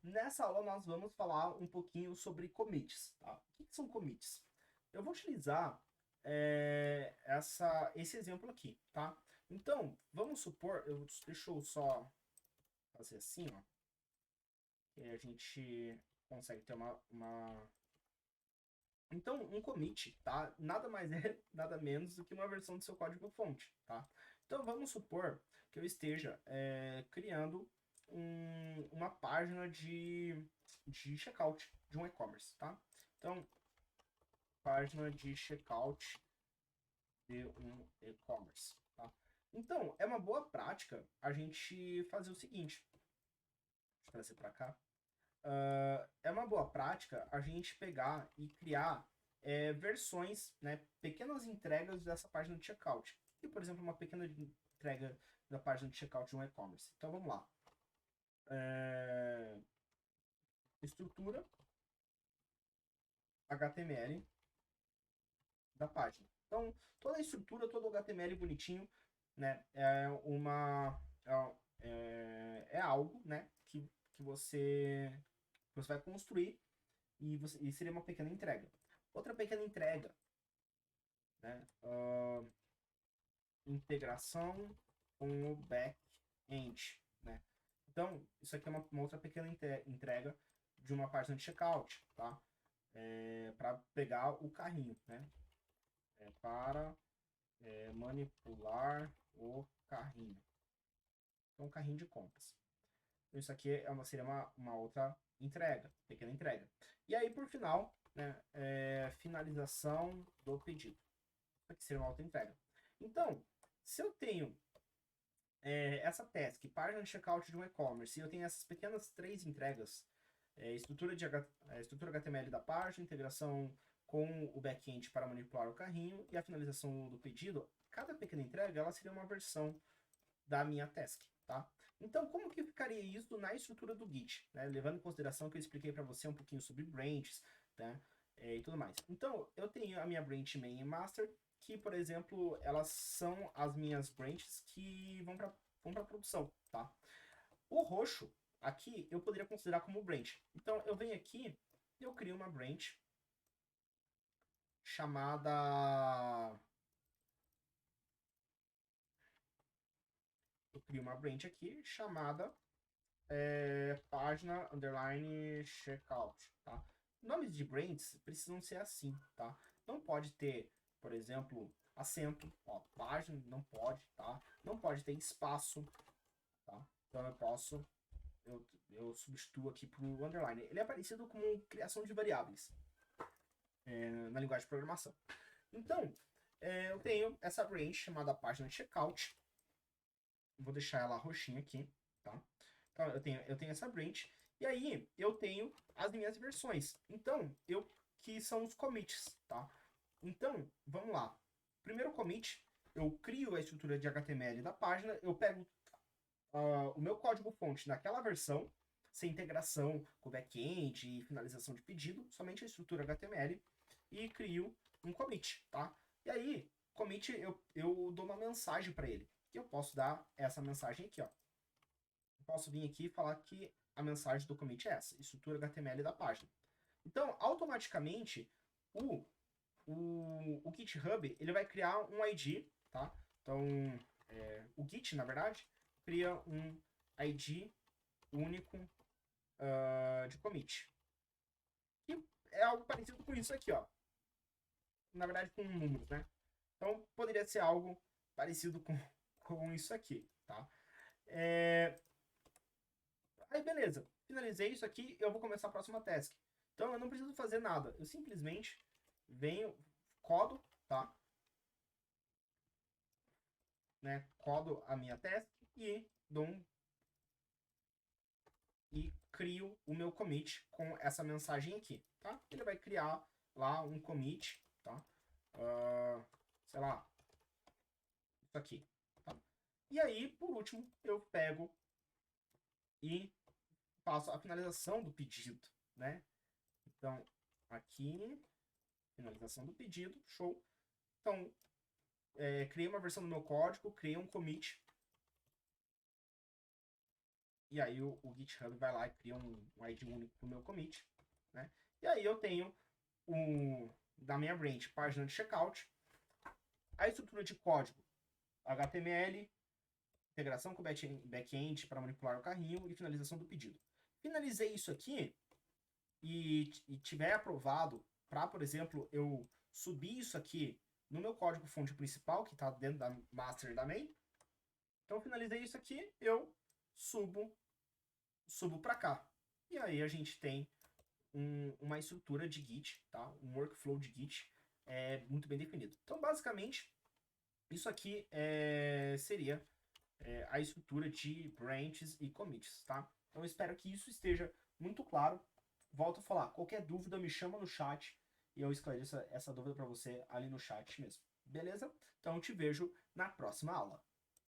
Nessa aula nós vamos falar um pouquinho sobre commits, tá? O que são commits? Eu vou utilizar esse exemplo aqui, tá? Então, vamos supor, deixa eu só fazer assim, ó, que a gente consegue ter Então, um commit, tá? Nada mais é, nada menos do que uma versão do seu código-fonte, tá? Então, vamos supor que eu esteja criando uma página de checkout de um e-commerce, tá? Então, página de checkout de um e-commerce, tá? Então, é uma boa prática a gente fazer o seguinte. Deixa eu trazer para cá. É uma boa prática a gente pegar e criar versões, né, pequenas entregas dessa página de checkout. E, por exemplo, uma pequena entrega da página de checkout de um e-commerce. Então, vamos lá. Estrutura HTML da página. Então, toda a estrutura, todo o HTML bonitinho, né, é algo, né, que você vai construir e seria uma pequena entrega. Outra pequena entrega, né, integração com o back-end, né. Então, isso aqui é uma outra pequena entrega de uma página de checkout, tá? Para pegar o carrinho, né? Para manipular o carrinho. Então, um carrinho de compras. Então, isso aqui seria uma outra entrega, pequena entrega. E aí, por final, né, finalização do pedido. Isso aqui seria uma outra entrega. Então, se eu tenho essa task, página de checkout de um e-commerce, e eu tenho essas pequenas três entregas, estrutura HTML da página, integração com o back-end para manipular o carrinho e a finalização do pedido, cada pequena entrega ela seria uma versão da minha task, tá? Então, como que ficaria isso na estrutura do Git, né? Levando em consideração que eu expliquei para você um pouquinho sobre branches, né? E tudo mais. Então, eu tenho a minha branch main e master, que, por exemplo, elas são as minhas branches que vão para produção, tá? O roxo, aqui, eu poderia considerar como branch. Então, eu venho aqui e eu crio uma branch chamada... Eu crio uma branch aqui chamada página underline checkout, tá? Nomes de brands precisam ser assim, tá? Não pode ter, por exemplo, acento, ó, página, não pode, tá? Não pode ter espaço, tá? Então eu substituo aqui por underline. Ele é parecido com criação de variáveis na linguagem de programação. Então, eu tenho essa branch chamada página checkout. Vou deixar ela roxinha aqui, tá? Então, eu tenho essa branch. E aí, eu tenho as minhas versões. Então, que são os commits, tá? Então, vamos lá. Primeiro commit, eu crio a estrutura de HTML da página, eu pego o meu código-fonte naquela versão, sem integração com back-end e finalização de pedido, somente a estrutura HTML, e crio um commit, tá? E aí, commit, eu dou uma mensagem para ele. E eu posso dar essa mensagem aqui, ó. Eu posso vir aqui e falar que a mensagem do commit é essa, estrutura HTML da página. Então, automaticamente, o GitHub ele vai criar um ID, tá? Então, o Git, na verdade, cria um ID único de commit. E é algo parecido com isso aqui, ó. Na verdade, com números, né? Então, poderia ser algo parecido com isso aqui, tá? Aí, beleza. Finalizei isso aqui, eu vou começar a próxima task. Então, eu não preciso fazer nada. Eu simplesmente venho, codo, tá? Né? Codo a minha task e e crio o meu commit com essa mensagem aqui, tá? Ele vai criar lá um commit, tá? Sei lá, isso aqui, tá? E aí, por último, eu pego e faço a finalização do pedido, né? Então, aqui, finalização do pedido, show. Então, criei uma versão do meu código, criei um commit E aí o GitHub vai lá e cria um ID único pro meu commit, né? E aí eu tenho da minha branch, página de checkout, a estrutura de código HTML, integração com back-end para manipular o carrinho e finalização do pedido. Finalizei isso aqui e tiver aprovado para, por exemplo, eu subir isso aqui no meu código fonte principal, que está dentro da master da main. Então, finalizei isso aqui, eu subo para cá. E aí a gente tem uma estrutura de Git, tá? Um workflow de Git muito bem definido. Então, basicamente, isso aqui seria a estrutura de branches e commits, tá? Então, eu espero que isso esteja muito claro. Volto a falar, qualquer dúvida me chama no chat e eu esclareço essa dúvida para você ali no chat mesmo. Beleza? Então, te vejo na próxima aula.